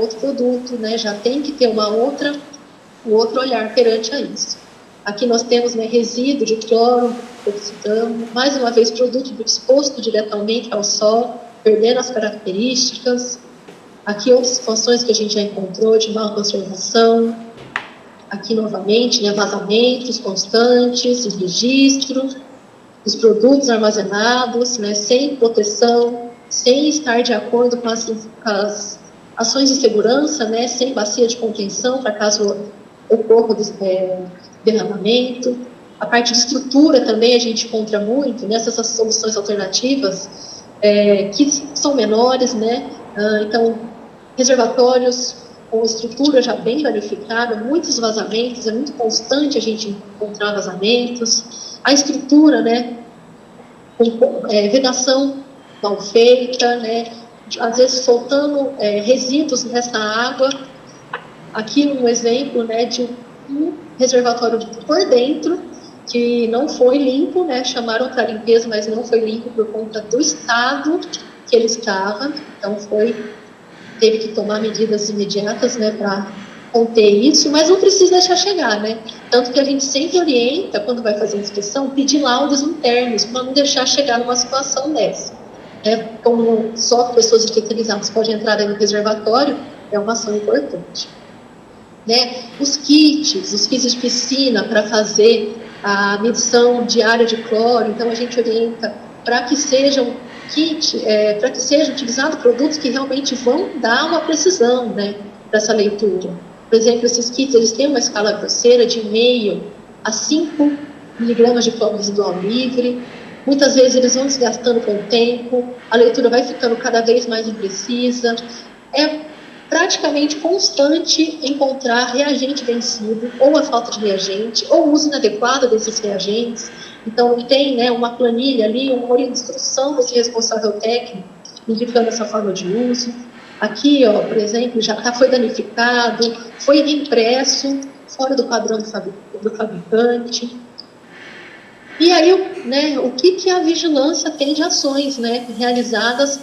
outro produto, né? Já tem que ter um outro olhar perante a isso. Aqui nós temos, né, resíduo de cloro, oxidando, mais uma vez produto exposto diretamente ao sol, perdendo as características. Aqui outras situações que a gente já encontrou de má conservação. Aqui novamente, né, vazamentos constantes, registro, os produtos armazenados, né, sem proteção, sem estar de acordo com as ações de segurança, né, sem bacia de contenção para caso ocorra derramamento. A parte de estrutura também a gente encontra muito nessas soluções alternativas que são menores, né? Então, reservatórios com estrutura já bem danificada, muitos vazamentos, é muito constante a gente encontrar vazamentos. A estrutura, né, com vedação mal feita, né, às vezes soltando resíduos nessa água. Aqui um exemplo, né, de um reservatório por dentro que não foi limpo, né, chamaram para limpeza, mas não foi limpo por conta do estado que ele estava. Então teve que tomar medidas imediatas, né, para conter isso, mas não precisa deixar chegar, né? Tanto que a gente sempre orienta, quando vai fazer inspeção, pedir laudos internos, para não deixar chegar numa situação dessa. Né? Como só pessoas especializadas podem entrar no reservatório, é uma ação importante. Né? Os kits de piscina para fazer a medição diária de cloro, então a gente orienta para que sejam para que sejam utilizados produtos que realmente vão dar uma precisão, né, para essa leitura. Por exemplo, esses kits, eles têm uma escala grosseira de 0,5 a 5 miligramas de cloro residual livre. Muitas vezes eles vão desgastando com o tempo, a leitura vai ficando cada vez mais imprecisa. É praticamente constante encontrar reagente vencido, ou a falta de reagente, ou o uso inadequado desses reagentes. Então, tem, né, uma planilha ali, uma instrução desse responsável técnico, indicando essa forma de uso. Aqui, ó, por exemplo, foi danificado, foi reimpresso, fora do padrão do fabricante. E aí, né, o que a vigilância tem de ações, né, realizadas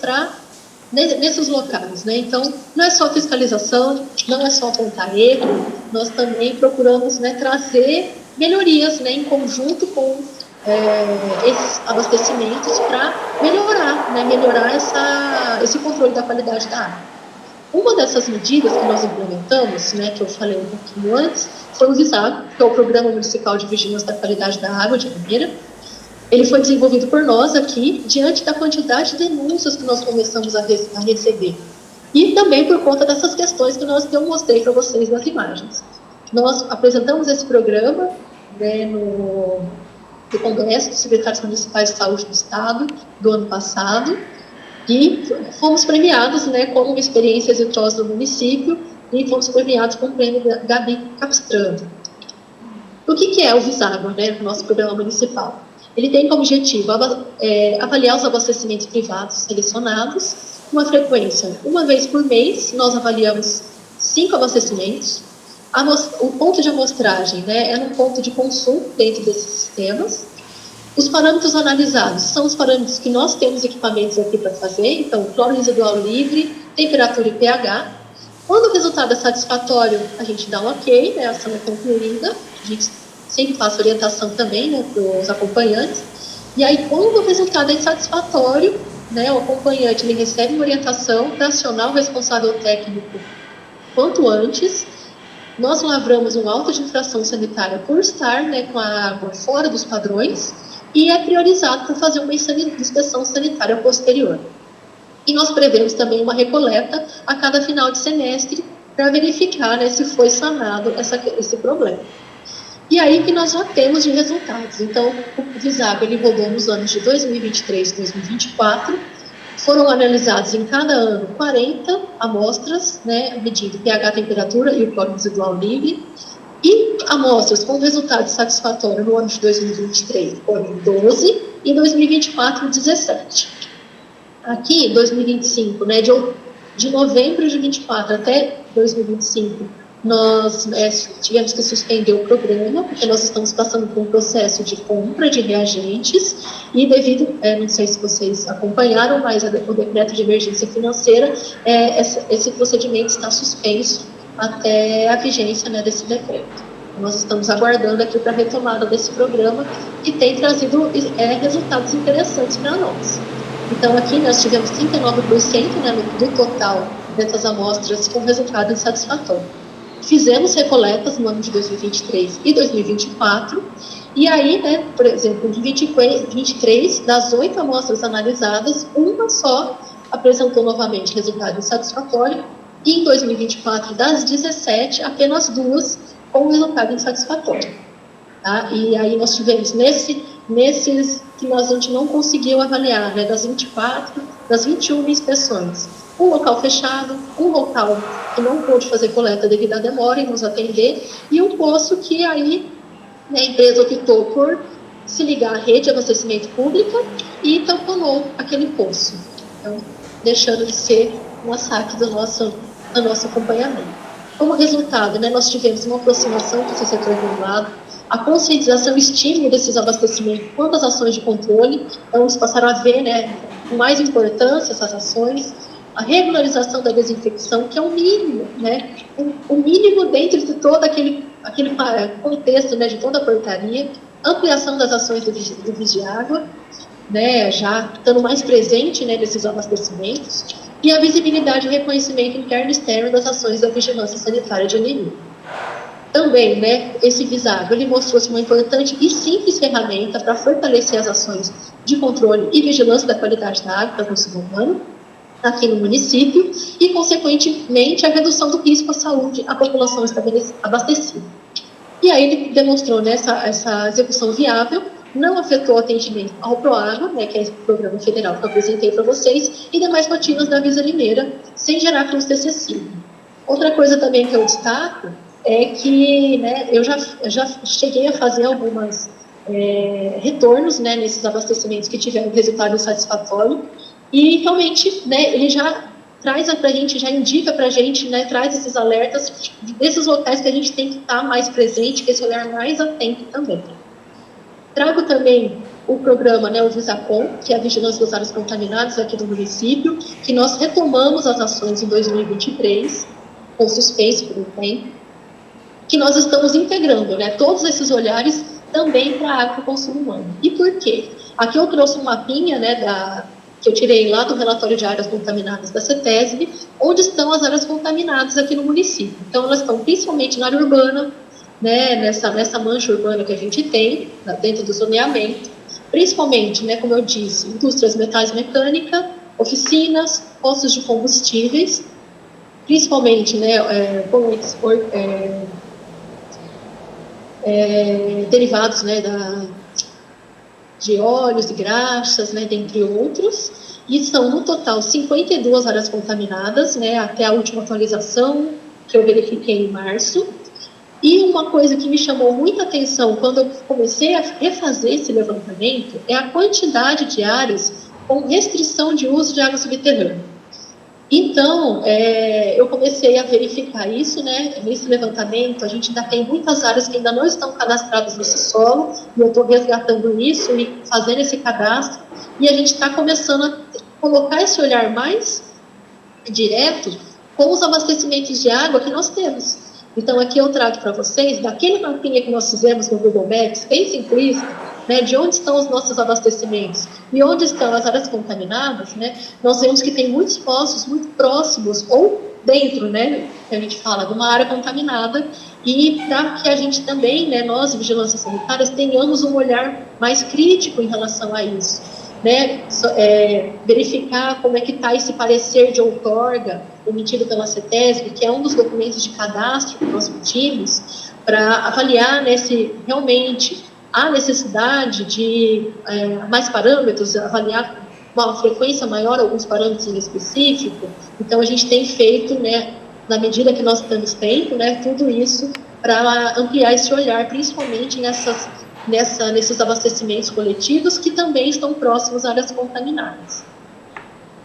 nesses locais, né? Então, não é só fiscalização, não é só apontar erro, nós também procuramos, né, trazer melhorias, né, em conjunto com esses abastecimentos para melhorar esse controle da qualidade da água. Uma dessas medidas que nós implementamos, né, que eu falei um pouquinho antes, foi o VISAGO, que é o Programa Municipal de Vigilância da Qualidade da Água de Limeira. Ele foi desenvolvido por nós aqui, diante da quantidade de denúncias que nós começamos a receber. E também por conta dessas questões que eu mostrei para vocês nas imagens. Nós apresentamos esse programa, né, no Congresso dos Secretários Municipais de Saúde do Estado, do ano passado, e fomos premiados, né, como uma experiência exitosa do município, e fomos premiados com o prêmio Gabi Capistrano. O que é o VISAGO, né, o nosso programa municipal? Ele tem como objetivo avaliar os abastecimentos privados selecionados, com uma frequência, uma vez por mês, nós avaliamos 5 abastecimentos. O ponto de amostragem, né, é um ponto de consumo dentro desses sistemas. Os parâmetros analisados são os parâmetros que nós temos equipamentos aqui para fazer, então, cloro residual livre, temperatura e pH. Quando o resultado é satisfatório, a gente dá um ok, né, a ação é concluída, a gente sempre passa orientação também, né, para os acompanhantes. E aí, quando o resultado é insatisfatório, né, o acompanhante ele recebe uma orientação para acionar o responsável técnico quanto antes. Nós lavramos um auto de infração sanitária por estar, né, com a água fora dos padrões e é priorizado para fazer uma inspeção sanitária posterior. E nós prevemos também uma recoleta a cada final de semestre para verificar, né, se foi sanado esse problema. E aí que nós já temos de resultados. Então, o VISAGO ele rodou nos anos de 2023 e 2024, foram analisados em cada ano 40 amostras, né, medindo pH, temperatura e o cloro residual livre, e amostras com resultado satisfatório no ano de 2023 foram 12 e em 2024, 17. Aqui, 2025, né, de novembro de 24 até 2025, nós tivemos que suspender o programa, porque nós estamos passando por um processo de compra de reagentes, e devido, não sei se vocês acompanharam, mas o decreto de emergência financeira, esse procedimento está suspenso até a vigência, né, desse decreto. Nós estamos aguardando aqui para a retomada desse programa, que tem trazido resultados interessantes para nós. Então, aqui nós tivemos 39%, né, do total dessas amostras com resultado insatisfatório. Fizemos recoletas no ano de 2023 e 2024, e aí, né, por exemplo, em 2023, das 8 amostras analisadas, uma só apresentou novamente resultado insatisfatório, e em 2024, das 17, apenas 2 com resultado insatisfatório. Tá? E aí nós tivemos nesses que a gente não conseguiu avaliar, né, das 24, das 21 inspeções, um local fechado, um local que não pôde fazer coleta devido à demora em nos atender, e um poço que aí, né, a empresa optou por se ligar à rede de abastecimento pública e tamponou aquele poço, então, deixando de ser um saque do nosso acompanhamento. Como resultado, né, nós tivemos uma aproximação com o setor regulado, a conscientização e estímulo desses abastecimentos quanto às ações de controle, então eles passaram a ver, né, com mais importância essas ações, a regularização da desinfecção, que é o mínimo, né, o mínimo dentro de todo aquele contexto, né, de toda a portaria, ampliação das ações do Vigiágua, né, já estando mais presente, né, nesses abastecimentos, e a visibilidade e reconhecimento interno e externo das ações da vigilância sanitária de anemia. Também, né, esse Visago, ele mostrou-se uma importante e simples ferramenta para fortalecer as ações de controle e vigilância da qualidade da água para consumo humano aqui no município e, consequentemente, a redução do risco à saúde à população abastecida. E aí ele demonstrou, né, essa execução viável, não afetou o atendimento ao Proágua, né, que é esse programa federal que eu apresentei para vocês, e demais rotinas da Visa Limeira, sem gerar custo excessivo. Outra coisa também que eu destaco é que, né, eu já cheguei a fazer algumas retornos, né, nesses abastecimentos que tiveram resultado insatisfatório, e realmente, né, ele já traz para a gente, já indica para a gente, né, traz esses alertas desses locais que a gente tem que estar mais presente, que esse olhar mais atento também. Trago também o programa, né, o Visacom, que é a Vigilância das Áreas Contaminadas aqui do município, que nós retomamos as ações em 2023, com suspense por um tempo, que nós estamos integrando, né, todos esses olhares também para a água e consumo humano. E por quê? Aqui eu trouxe um mapinha, né, que eu tirei lá do relatório de áreas contaminadas da CETESB, onde estão as áreas contaminadas aqui no município. Então, elas estão principalmente na área urbana, né, nessa mancha urbana que a gente tem, dentro do zoneamento, principalmente, né, como eu disse, indústrias metais mecânica, oficinas, postos de combustíveis, principalmente, né, derivados, né, de óleos e graxas, né, dentre outros, e são, no total, 52 áreas contaminadas, né, até a última atualização que eu verifiquei em março. E uma coisa que me chamou muita atenção quando eu comecei a refazer esse levantamento é a quantidade de áreas com restrição de uso de água subterrânea. Então, eu comecei a verificar isso, né, nesse levantamento. A gente ainda tem muitas áreas que ainda não estão cadastradas nesse solo, e eu estou resgatando isso e fazendo esse cadastro, e a gente está começando a colocar esse olhar mais direto com os abastecimentos de água que nós temos. Então, aqui eu trago para vocês, daquele mapinha que nós fizemos no Google Maps, bem simplista, né, de onde estão os nossos abastecimentos e onde estão as áreas contaminadas, né, nós vemos que tem muitos poços muito próximos ou dentro, né, que a gente fala, de uma área contaminada, e para que a gente também, né, nós, vigilâncias sanitárias, tenhamos um olhar mais crítico em relação a isso, né, verificar como é que está esse parecer de outorga emitido pela CETESB, que é um dos documentos de cadastro que nós pedimos, para avaliar, né, se realmente há necessidade de mais parâmetros, avaliar uma frequência maior alguns parâmetros em específico. Então, a gente tem feito, né, na medida que nós temos tempo, né, tudo isso para ampliar esse olhar, principalmente nesses abastecimentos coletivos que também estão próximos a áreas contaminadas.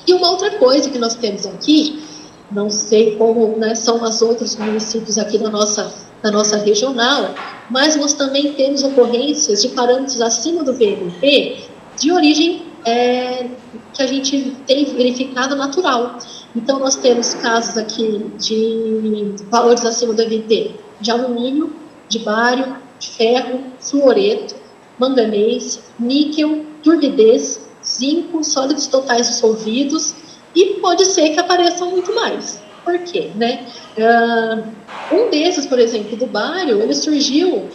E uma outra coisa que nós temos aqui, não sei como, né, são os outros municípios aqui da nossa regional, mas nós também temos ocorrências de parâmetros acima do VMP de origem que a gente tem verificado natural. Então, nós temos casos aqui de valores acima do VMP de alumínio, de bário, de ferro, fluoreto, manganês, níquel, turbidez, zinco, sólidos totais dissolvidos, e pode ser que apareçam muito mais. Por quê? Né? Um desses, por exemplo, do bário, ele surgiu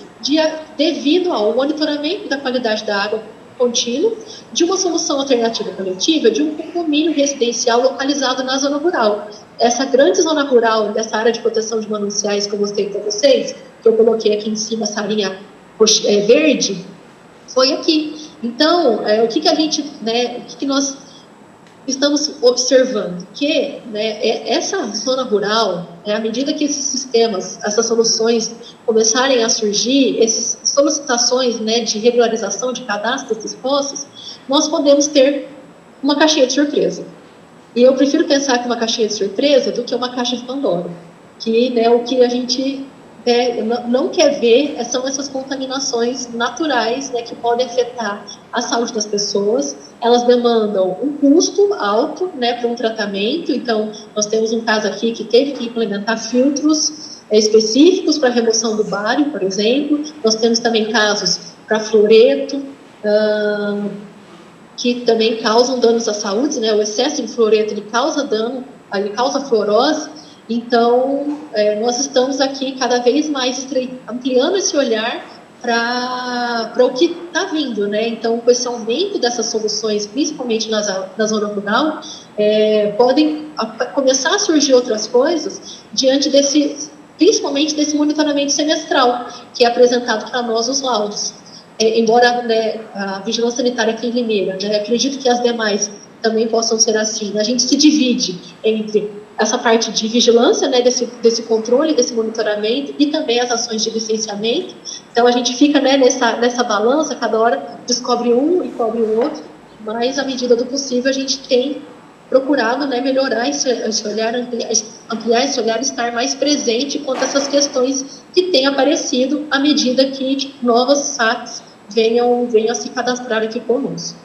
devido ao monitoramento da qualidade da água contínuo de uma solução alternativa coletiva de um condomínio residencial localizado na zona rural. Essa grande zona rural, dessa área de proteção de mananciais que eu mostrei para vocês, que eu coloquei aqui em cima, essa linha verde, foi aqui. Então, o que a gente, né, o que nós estamos observando? Que, né, essa zona rural, à medida que esses sistemas, essas soluções começarem a surgir, essas solicitações, né, de regularização de cadastro desses poços, nós podemos ter uma caixinha de surpresa. E eu prefiro pensar que uma caixinha de surpresa do que uma caixa de Pandora, que, né, o que a gente não quer ver são essas contaminações naturais, né, que podem afetar a saúde das pessoas. Elas demandam um custo alto, né, para um tratamento. Então, nós temos um caso aqui que teve que implementar filtros específicos para remoção do bário, por exemplo. Nós temos também casos para fluoreto, que também causam danos à saúde, né? O excesso de fluoreto, ele causa dano, ele causa fluorose. Então, nós estamos aqui cada vez mais ampliando esse olhar para o que está vindo, né? Então, com esse aumento dessas soluções, principalmente na zona rural, podem começar a surgir outras coisas diante principalmente desse monitoramento semestral, que é apresentado para nós os laudos. Embora, né, a vigilância sanitária aqui em Limeira, né, acredito que as demais também possam ser assim, a gente se divide entre essa parte de vigilância, né, desse controle, desse monitoramento, e também as ações de licenciamento. Então, a gente fica, né, nessa balança, cada hora descobre um e cobre o outro, mas, à medida do possível, a gente tem procurado, né, melhorar esse olhar, ampliar esse olhar, estar mais presente quanto a essas questões que têm aparecido à medida que novas SACs venham a se cadastrar aqui conosco.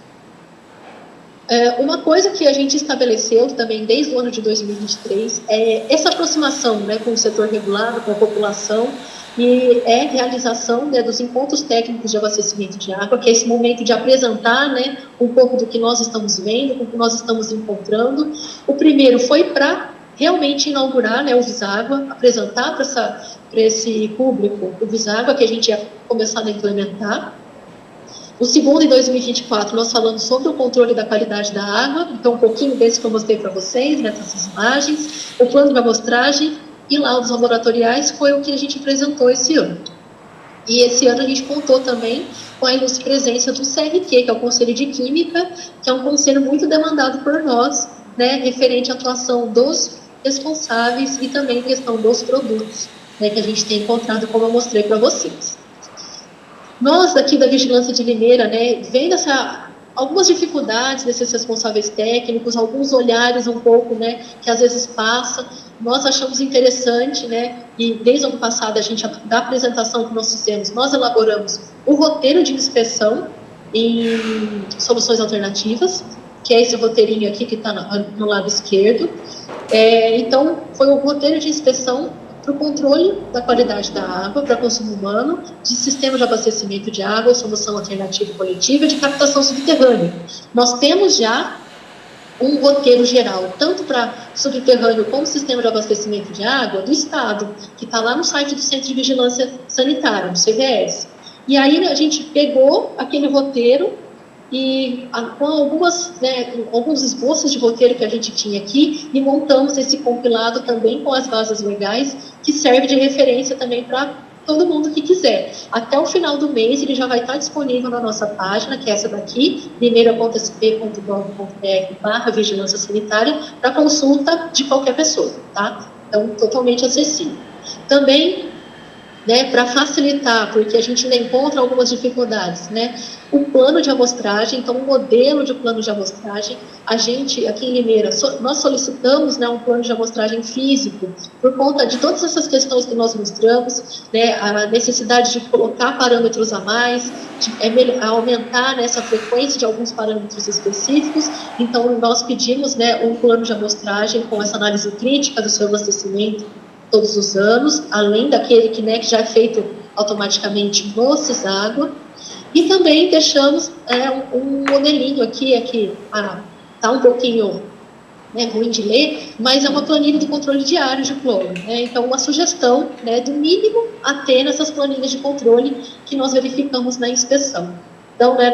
Uma coisa que a gente estabeleceu também desde o ano de 2023 é essa aproximação, né, com o setor regulado, com a população, e a realização, né, dos encontros técnicos de abastecimento de água, que é esse momento de apresentar, né, um pouco do que nós estamos vendo, do que nós estamos encontrando. O primeiro foi para realmente inaugurar, né, o Viságua, apresentar para esse público o Viságua, que a gente ia começar a implementar. O segundo, em 2024, nós falamos sobre o controle da qualidade da água, então um pouquinho desse que eu mostrei para vocês, nessas imagens, o plano de amostragem e laudos laboratoriais foi o que a gente apresentou esse ano. E esse ano a gente contou também com a ilustre presença do CRQ, que é o Conselho de Química, que é um conselho muito demandado por nós, né, referente à atuação dos responsáveis e também questão dos produtos, né, que a gente tem encontrado, como eu mostrei para vocês. Nós, aqui da Vigilância de Limeira, né, vendo algumas dificuldades desses responsáveis técnicos, alguns olhares um pouco, né, que às vezes passa, nós achamos interessante, né, e desde o ano passado, da apresentação que nós fizemos, nós elaboramos o roteiro de inspeção em soluções alternativas, que é esse roteirinho aqui que está no lado esquerdo. Então, foi o roteiro de inspeção para o controle da qualidade da água para consumo humano, de sistema de abastecimento de água, solução alternativa coletiva de captação subterrânea. Nós temos já um roteiro geral, tanto para subterrâneo como sistema de abastecimento de água do Estado, que está lá no site do Centro de Vigilância Sanitária, do CVS. E aí a gente pegou aquele roteiro e com alguns esboços de roteiro que a gente tinha aqui, e montamos esse compilado também com as bases legais, que serve de referência também para todo mundo que quiser. Até o final do mês ele já vai estar disponível na nossa página, que é essa daqui, limeira.sp.gov.br/vigilância sanitária, para consulta de qualquer pessoa, tá? Então, totalmente acessível. Também né, para facilitar, porque a gente ainda encontra algumas dificuldades, né, o plano de amostragem, então o modelo de plano de amostragem, a gente aqui em Limeira, nós solicitamos, né, um plano de amostragem físico, por conta de todas essas questões que nós mostramos, né, a necessidade de colocar parâmetros a mais, de aumentar, né, essa frequência de alguns parâmetros específicos, então nós pedimos, né, um plano de amostragem com essa análise crítica do seu abastecimento, todos os anos, além daquele que, né, que já é feito automaticamente no CISÁGUA, e também deixamos um modelinho aqui está um pouquinho, né, ruim de ler, mas é uma planilha de controle diário de cloro, né, então uma sugestão, né, do mínimo a ter nessas planilhas de controle que nós verificamos na inspeção. Então, né,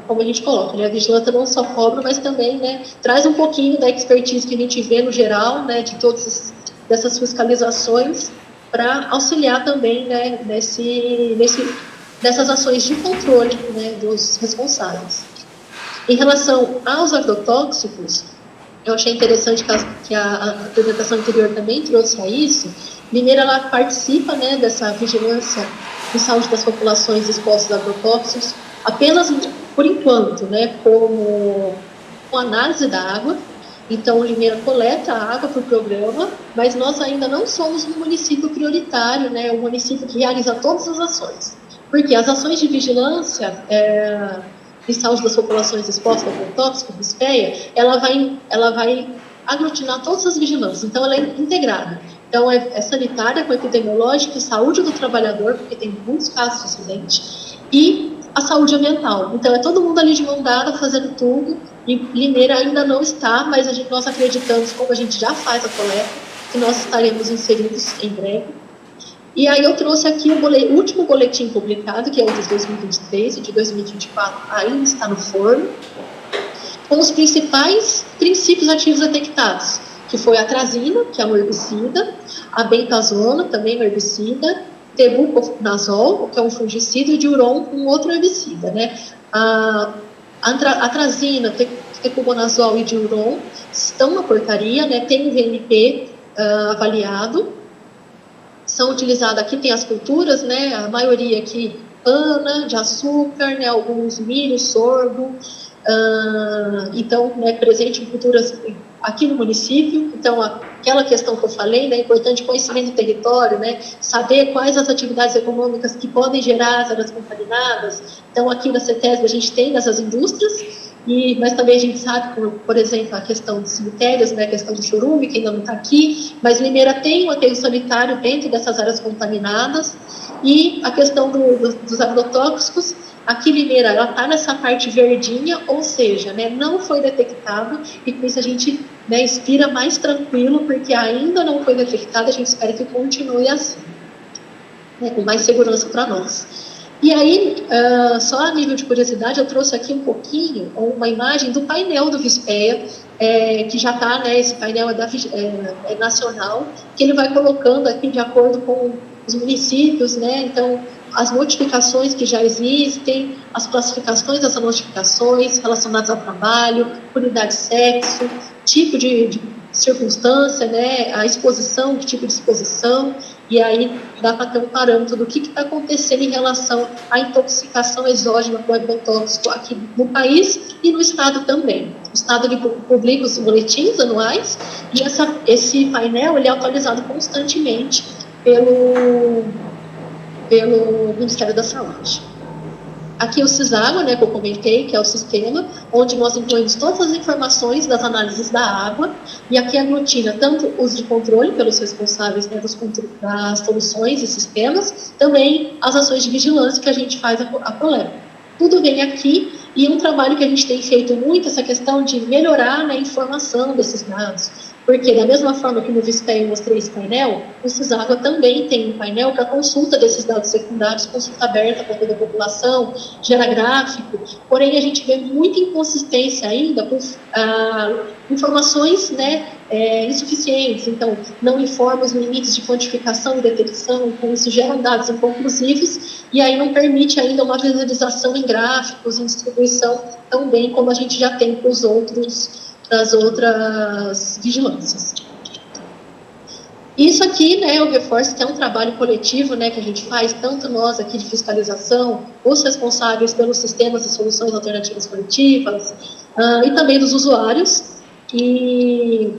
como a gente coloca, né, a vigilância não só cobra, mas também, né, traz um pouquinho da expertise que a gente vê no geral, né, de todos dessas fiscalizações, para auxiliar também, né, nessas ações de controle, né, dos responsáveis. Em relação aos agrotóxicos, eu achei interessante que a apresentação anterior também trouxe a isso. Limeira, ela participa, né, dessa vigilância de saúde das populações expostas a agrotóxicos, apenas por enquanto, né, como análise da água. Então, o Limeira coleta a água para o programa, mas nós ainda não somos um município prioritário, né, um município que realiza todas as ações. Porque as ações de vigilância de saúde das populações expostas ao agrotóxico, BISPEA, ela vai aglutinar todas as vigilâncias, então ela é integrada. Então, é sanitária, com epidemiológica, saúde do trabalhador, porque tem muitos casos de acidente, e a saúde ambiental. Então, é todo mundo ali de mão dada, fazendo tudo, e Limeira ainda não está, mas nós acreditamos, como a gente já faz a coleta, que nós estaremos inseridos em breve. E aí eu trouxe aqui o último boletim publicado, que é o de 2023, e de 2024 ainda está no forno, com os principais princípios ativos detectados, que foi a atrazina, que é um herbicida, a bentazona, também um herbicida, tebuconazol, que é um fungicida, e diuron, um outro herbicida, né? A atrazina, tebuconazol e diuron estão na portaria, né? Tem o VNP avaliado, são utilizados, aqui tem as culturas, né? A maioria aqui, cana, de açúcar, né? Alguns milho, sorgo, então, né, presente em culturas aqui no município. Então, aquela questão que eu falei, né, importante conhecimento do território, né, saber quais as atividades econômicas que podem gerar as áreas contaminadas. Então, aqui na CETESB a gente tem essas indústrias, mas também a gente sabe, por exemplo, a questão dos cemitérios, né, a questão do chorume, que ainda não está aqui, mas Limeira tem um aterro sanitário dentro dessas áreas contaminadas, e a questão dos agrotóxicos. Aqui Limeira, ela está nessa parte verdinha, ou seja, né, não foi detectado, e com isso a gente, né, respira mais tranquilo, porque ainda não foi detectado, a gente espera que continue assim, né, com mais segurança para nós. E aí, só a nível de curiosidade, eu trouxe aqui um pouquinho, uma imagem do painel do VISPEA, que já está, né, esse painel é nacional, que ele vai colocando aqui de acordo com os municípios, né, então, as notificações que já existem, as classificações dessas notificações relacionadas ao trabalho, unidade de sexo, tipo de circunstância, né, a exposição, que tipo de exposição, e aí dá para ter um parâmetro do que está acontecendo em relação à intoxicação exógena por agrotóxico aqui no país e no estado também. O estado ele publica os boletins anuais, e esse painel ele é atualizado constantemente pelo Ministério da Saúde. Aqui o CISÁGUA, né, que eu comentei, que é o sistema, onde nós incluímos todas as informações das análises da água, e aqui aglutina tanto os de controle pelos responsáveis, né, das soluções e sistemas, também as ações de vigilância que a gente faz a coleta. Tudo vem aqui, e um trabalho que a gente tem feito muito, essa questão de melhorar, né, a informação desses dados. Porque, da mesma forma que no VISPEA eu mostrei esse painel, o CISÁGUA também tem um painel para consulta desses dados secundários, consulta aberta para toda a população, gera gráfico, porém a gente vê muita inconsistência ainda por informações, né, insuficientes, então não informa os limites de quantificação e detecção, com isso geram dados inconclusivos, e aí não permite ainda uma visualização em gráficos, em distribuição tão bem como a gente já tem para os outros das outras vigilâncias. Isso aqui, né, eu reforço que é um trabalho coletivo, né, que a gente faz, tanto nós aqui de fiscalização, os responsáveis pelos sistemas e soluções alternativas coletivas, e também dos usuários. E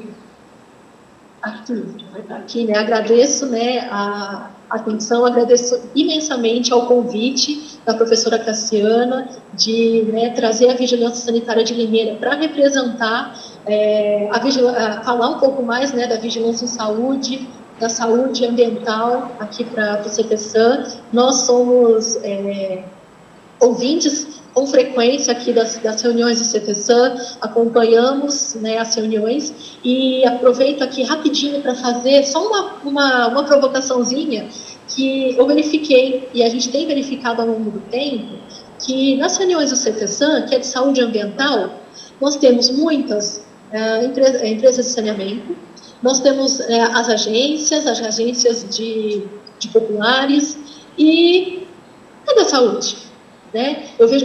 aqui, né, agradeço, né, a atenção, agradeço imensamente ao convite da professora Cassiana de, né, trazer a Vigilância Sanitária de Limeira para representar, falar um pouco mais, né, da vigilância em saúde, da saúde ambiental aqui para o CPSAN. Nós somos ouvintes com frequência aqui das reuniões do CTSAN, acompanhamos, né, as reuniões, e aproveito aqui rapidinho para fazer só uma provocaçãozinha que eu verifiquei, e a gente tem verificado ao longo do tempo, que nas reuniões do CTSAN, que é de saúde ambiental, nós temos muitas empresas de saneamento, nós temos as agências de populares, e cadê a saúde? Né?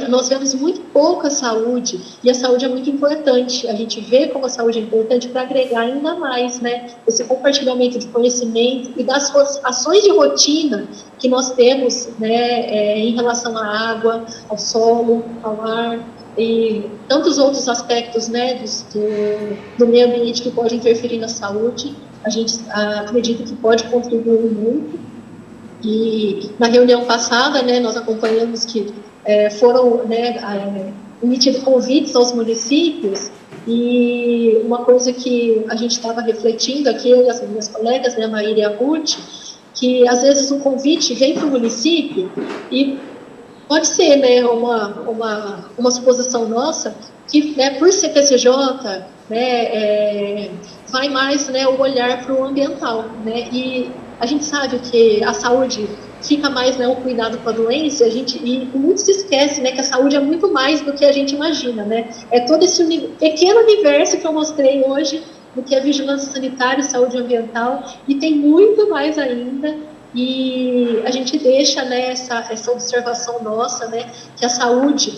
Nós vemos muito pouca saúde, e a saúde é muito importante. A gente vê como a saúde é importante para agregar ainda mais, né, esse compartilhamento de conhecimento e das ações de rotina que nós temos, né, em relação à água, ao solo, ao ar e tantos outros aspectos, né, do meio ambiente que podem interferir na saúde. A gente acredita que pode contribuir muito. E na reunião passada, né, nós acompanhamos que foram, né, emitidos convites aos municípios, e uma coisa que a gente estava refletindo aqui, eu e as minhas colegas, né, a Maíra e a Ruth, que às vezes o convite vem para o município e pode ser, né, uma suposição nossa, que, né, por CPCJ, né, vai mais, né, o olhar para o ambiental, né, e a gente sabe que a saúde fica mais, né, o cuidado com a doença, e muito se esquece, né, que a saúde é muito mais do que a gente imagina, né, é todo esse pequeno universo que eu mostrei hoje, do que é vigilância sanitária e saúde ambiental, e tem muito mais ainda, e a gente deixa, né, essa observação nossa, né, que a saúde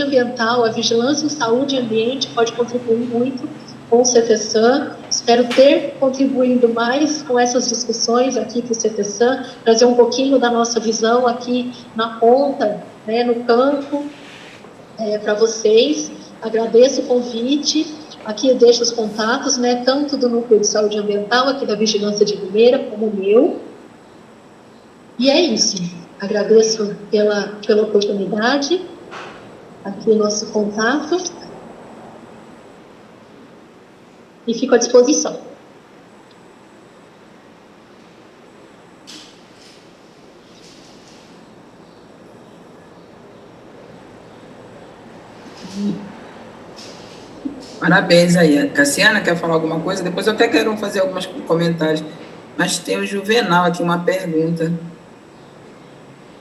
ambiental, a vigilância em saúde e ambiente pode contribuir muito com o CTSAN. Espero ter contribuído mais com essas discussões aqui para o CTSAN, trazer um pouquinho da nossa visão aqui na ponta, né, no campo, para vocês. Agradeço o convite. Aqui eu deixo os contatos, né, tanto do Núcleo de Saúde Ambiental, aqui da Vigilância de Limeira, como o meu. E é isso. Agradeço pela oportunidade. Aqui o nosso contato. E fico à disposição. Parabéns aí. A Cassiana quer falar alguma coisa? Depois eu até quero fazer alguns comentários. Mas tem o Juvenal aqui, uma pergunta.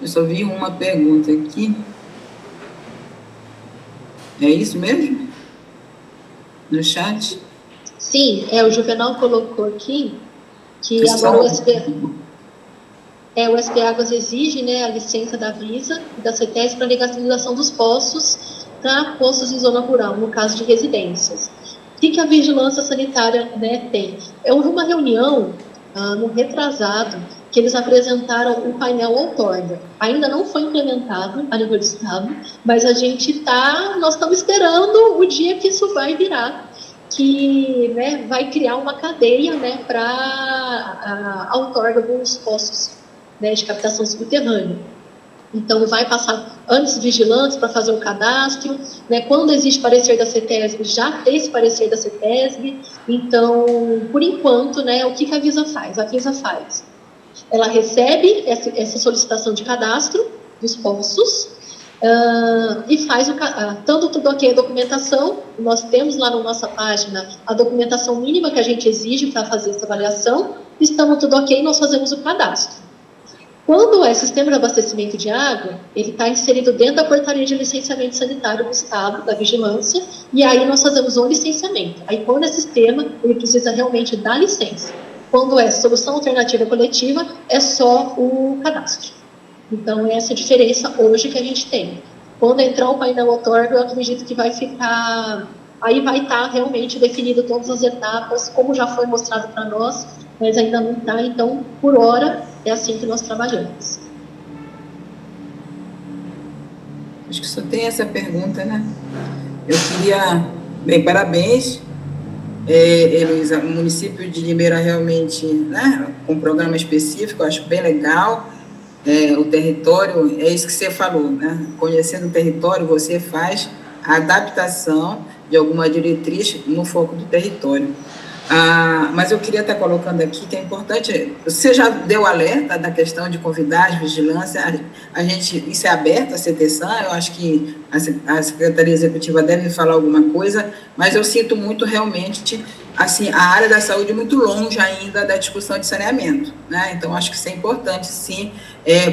Eu só vi uma pergunta aqui. É isso mesmo? No chat? Sim, o Juvenal colocou aqui que agora o SP Águas exige, né, a licença da Visa e da CETES para legalização dos poços para postos em zona rural, no caso de residências. O que a vigilância sanitária, né, tem? Houve uma reunião no retrasado que eles apresentaram um painel outorga. Ainda não foi implementado a nível do estado, mas nós estamos esperando o dia que isso vai virar, que, né, vai criar uma cadeia, né, para a outorga dos poços, né, de captação subterrânea. Então, vai passar antes vigilantes para fazer o cadastro, né, quando existe parecer da CETESB, já tem esse parecer da CETESB. Então, por enquanto, né, o que a Visa faz? A Visa ela recebe essa solicitação de cadastro dos poços, e faz tanto tudo ok a documentação. Nós temos lá na nossa página a documentação mínima que a gente exige para fazer essa avaliação. Estamos tudo ok, nós fazemos o cadastro. Quando é sistema de abastecimento de água, ele está inserido dentro da portaria de licenciamento sanitário do Estado, da Vigilância, e aí nós fazemos o licenciamento. Aí, quando é sistema, ele precisa realmente dar licença. Quando é solução alternativa coletiva, é só o cadastro. Então, essa é a diferença hoje que a gente tem. Quando entrar o painel outorga, eu acredito que vai ficar aí vai estar realmente definido todas as etapas, como já foi mostrado para nós, mas ainda não está, então, por hora, é assim que nós trabalhamos. Acho que só tem essa pergunta, né? Eu queria... Bem, parabéns, Heloísa. O município de Limeira realmente, né, um programa específico, acho bem legal. O território, é isso que você falou, né? Conhecendo o território, você faz a adaptação de alguma diretriz no foco do território. Mas eu queria estar colocando aqui que é importante, você já deu alerta da questão de convidar vigilância, isso é aberto à CETESAN, eu acho que a Secretaria Executiva deve falar alguma coisa, mas eu sinto muito realmente, assim, a área da saúde muito longe ainda da discussão de saneamento, né? Então, acho que isso é importante, sim,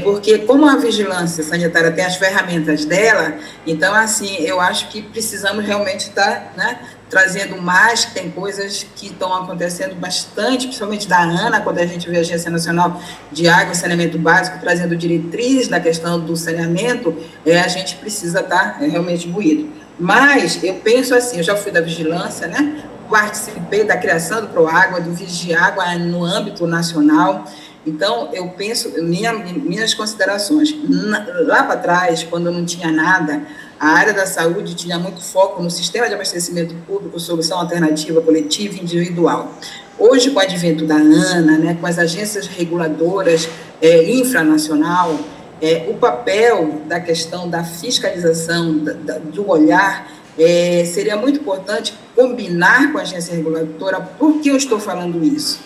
porque como a vigilância sanitária tem as ferramentas dela, então, assim, eu acho que precisamos realmente estar, né, trazendo mais, que tem coisas que estão acontecendo bastante, principalmente da ANA, quando a gente vê a Agência Nacional de Água e Saneamento Básico trazendo diretriz da questão do saneamento, a gente precisa estar realmente imbuído. Mas eu penso assim, eu já fui da vigilância, né? Participei da criação do Proágua, do Vigiágua no âmbito nacional. Então, eu penso, minhas considerações, lá para trás, quando não tinha nada, a área da saúde tinha muito foco no sistema de abastecimento público, solução alternativa, coletiva e individual. Hoje, com o advento da ANA, né, com as agências reguladoras infranacional, o papel da questão da fiscalização, do olhar, seria muito importante combinar com a agência reguladora. Por que eu estou falando isso?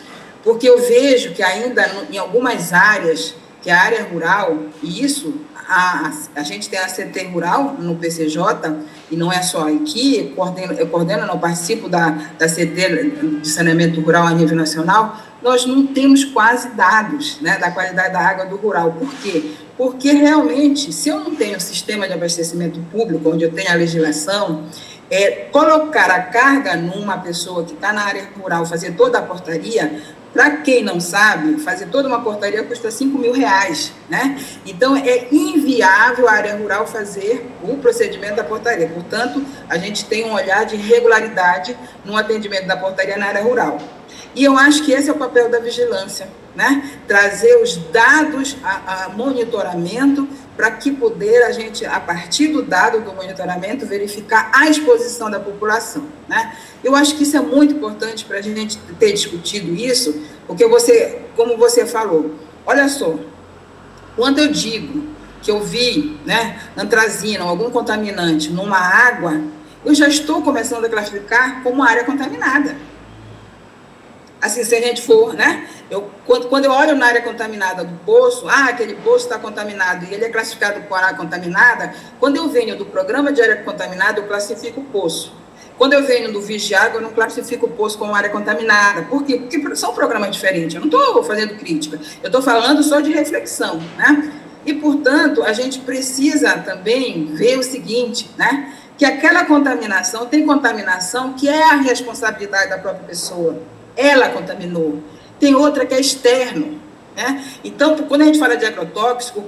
Porque eu vejo que ainda em algumas áreas, que é a área rural, e isso, a gente tem a CT Rural no PCJ, e não é só aqui, eu coordeno, não participo da CT de saneamento rural a nível nacional, nós não temos quase dados, né, da qualidade da água do rural. Por quê? Porque realmente, se eu não tenho sistema de abastecimento público, onde eu tenho a legislação, colocar a carga numa pessoa que está na área rural, fazer toda a portaria, para quem não sabe, fazer toda uma portaria custa R$5.000, né? Então, é inviável a área rural fazer o procedimento da portaria. Portanto, a gente tem um olhar de regularidade no atendimento da portaria na área rural. E eu acho que esse é o papel da vigilância, né? Trazer os dados a monitoramento para que poder a gente, a partir do dado do monitoramento, verificar a exposição da população, né? Eu acho que isso é muito importante para a gente ter discutido isso, porque como você falou, olha só, quando eu digo que eu vi, né, antrazina ou algum contaminante numa água, eu já estou começando a classificar como área contaminada. Assim, se a gente for, né? Quando eu olho na área contaminada do poço, aquele poço está contaminado e ele é classificado como área contaminada, quando eu venho do programa de área contaminada, eu classifico o poço. Quando eu venho do Vigiágua, eu não classifico o poço como área contaminada. Por quê? Porque são programas diferentes. Eu não estou fazendo crítica, eu estou falando só de reflexão, né? E, portanto, a gente precisa também ver o seguinte, né? Que aquela contaminação, tem contaminação que é a responsabilidade da própria pessoa. Ela contaminou. Tem outra que é externo, né? Então, quando a gente fala de agrotóxico,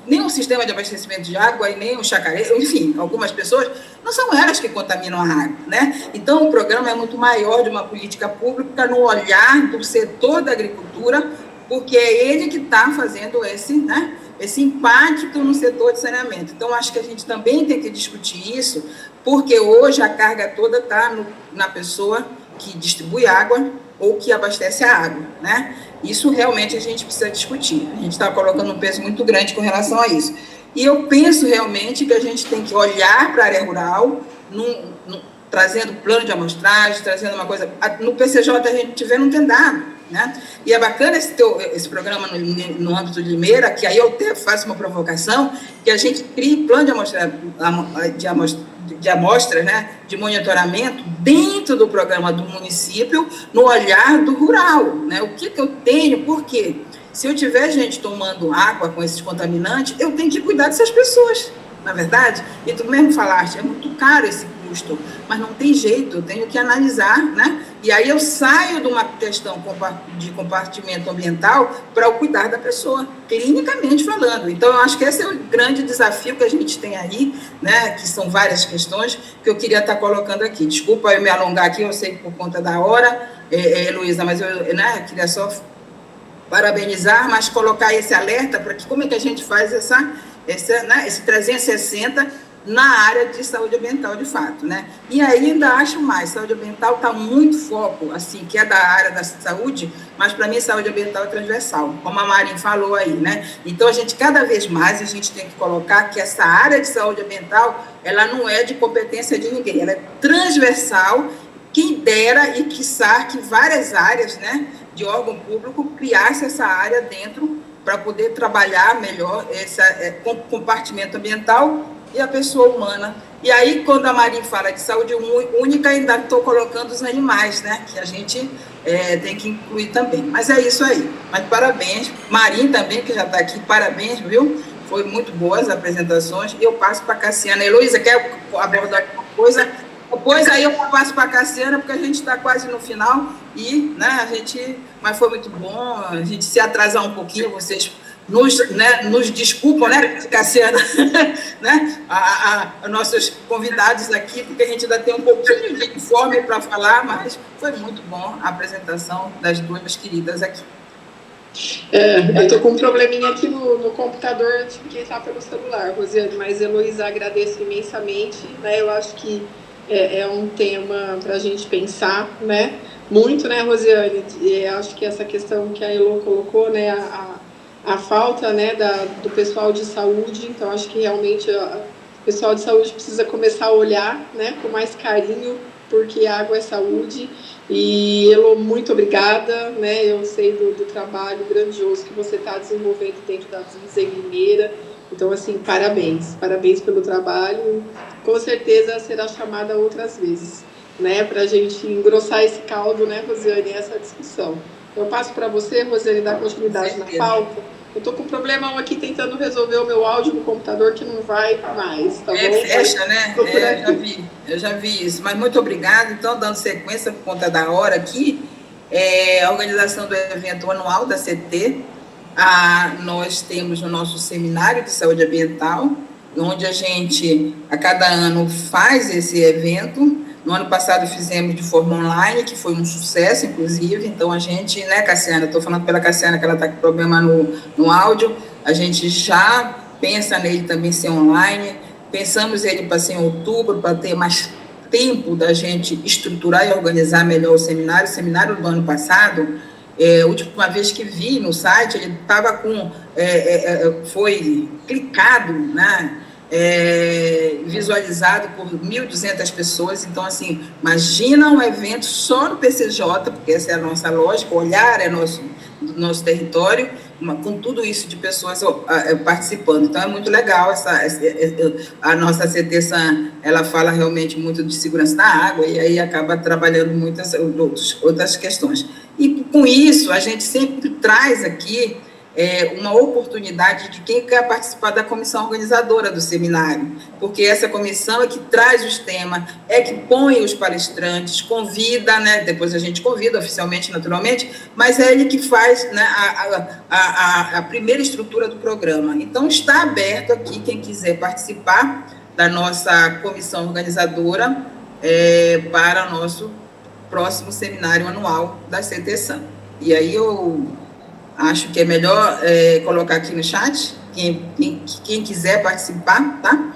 nem o sistema de abastecimento de água e nem o chacareiro, enfim, algumas pessoas, não são elas que contaminam a água, né? Então, o programa é muito maior de uma política pública no olhar do setor da agricultura, porque é ele que está fazendo esse impacto no setor de saneamento. Então, acho que a gente também tem que discutir isso, porque hoje a carga toda está na pessoa que distribui água ou que abastece a água, né? Isso realmente a gente precisa discutir. A gente está colocando um peso muito grande com relação a isso. E eu penso realmente que a gente tem que olhar para a área rural, trazendo plano de amostragem, trazendo uma coisa... No PCJ a gente não tem dado, né? E é bacana esse programa no âmbito de Limeira, que aí eu faço uma provocação, que a gente crie plano de amostra, né, de monitoramento dentro do programa do município, no olhar do rural, né? O que eu tenho, por quê? Se eu tiver gente tomando água com esses contaminantes, eu tenho que cuidar dessas pessoas, na verdade. E tu mesmo falaste, é muito caro custo, mas não tem jeito, eu tenho que analisar, né? E aí eu saio de uma questão de compartimento ambiental para o cuidar da pessoa, clinicamente falando. Então, eu acho que esse é o grande desafio que a gente tem aí, né? Que são várias questões que eu queria estar colocando aqui. Desculpa eu me alongar aqui, eu sei por conta da hora, Heloísa, mas eu, né, queria só parabenizar, mas colocar esse alerta para que como é que a gente faz né, esse 360 na área de saúde ambiental, de fato, né? E aí ainda acho mais, saúde ambiental está muito foco, assim, que é da área da saúde, mas para mim saúde ambiental é transversal, como a Marin falou aí, né? Então a gente, cada vez mais, a gente tem que colocar que essa área de saúde ambiental, ela não é de competência de ninguém, ela é transversal, quem dera e quiçá que várias áreas, né, de órgão público criasse essa área dentro para poder trabalhar melhor esse compartimento ambiental e a pessoa humana. E aí, quando a Marin fala de saúde única, ainda estou colocando os animais, né, que a gente tem que incluir também. Mas é isso aí. Mas parabéns. Marin também, que já está aqui, parabéns, viu? Foi muito boas as apresentações. E eu passo para a Cassiana. Heloísa, quer abordar alguma coisa? Depois aí eu passo para a Cassiana, porque a gente está quase no final, e, né, mas foi muito bom, a gente se atrasar um pouquinho, vocês nos desculpam, né, Cassiana, né, nossos convidados aqui, porque a gente ainda tem um pouquinho de informe para falar, mas foi muito bom a apresentação das duas queridas aqui. Eu estou com um probleminha aqui no computador, eu tive que entrar pelo celular, Rosiane, mas Heloísa, agradeço imensamente, né, eu acho que é um tema para a gente pensar, né? Muito, né, Rosiane? E acho que essa questão que a Elo colocou, né, a falta, né, do pessoal de saúde, então acho que realmente o pessoal de saúde precisa começar a olhar, né, com mais carinho, porque água é saúde. E, Elo, muito obrigada, né? Eu sei do trabalho grandioso que você está desenvolvendo dentro da Visa em Limeira. Então, assim, parabéns pelo trabalho. Com certeza será chamada outras vezes, né, para a gente engrossar esse caldo, né, Rosiane, essa discussão. Eu passo para você, Rosiane, dar continuidade na pauta. Eu estou com um problemão aqui tentando resolver o meu áudio no computador que não vai mais, tá bom? Fecha, né? Eu já vi isso. Mas muito obrigada. Então, dando sequência por conta da hora aqui, a organização do evento anual da CT, nós temos o nosso seminário de saúde ambiental, onde a gente, a cada ano, faz esse evento. No ano passado fizemos de forma online, que foi um sucesso, inclusive. Então, a gente, né, Cassiana, estou falando pela Cassiana, que ela está com problema no áudio, a gente já pensa nele também ser online, pensamos ele para ser em outubro, para ter mais tempo da gente estruturar e organizar melhor o seminário do ano passado. A última vez que vi no site, ele estava foi clicado, né, visualizado por 1.200 pessoas. Então, assim, imagina um evento só no PCJ, porque essa é a nossa lógica, o olhar é do nosso território, com tudo isso de pessoas participando. Então, é muito legal a nossa CT-SAN, ela fala realmente muito de segurança da água, e aí acaba trabalhando muitas outras questões. E, com isso, a gente sempre traz aqui uma oportunidade de quem quer participar da comissão organizadora do seminário, porque essa comissão é que traz os temas, é que põe os palestrantes, convida, né, depois a gente convida oficialmente, naturalmente, mas é ele que faz, né, a primeira estrutura do programa. Então, está aberto aqui, quem quiser participar da nossa comissão organizadora para o nosso próximo seminário anual da CT-SAN. E aí eu acho que é melhor colocar aqui no chat, quem quiser participar, tá?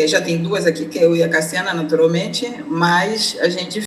Já tem duas aqui, que é eu e a Cassiana, naturalmente, mas a gente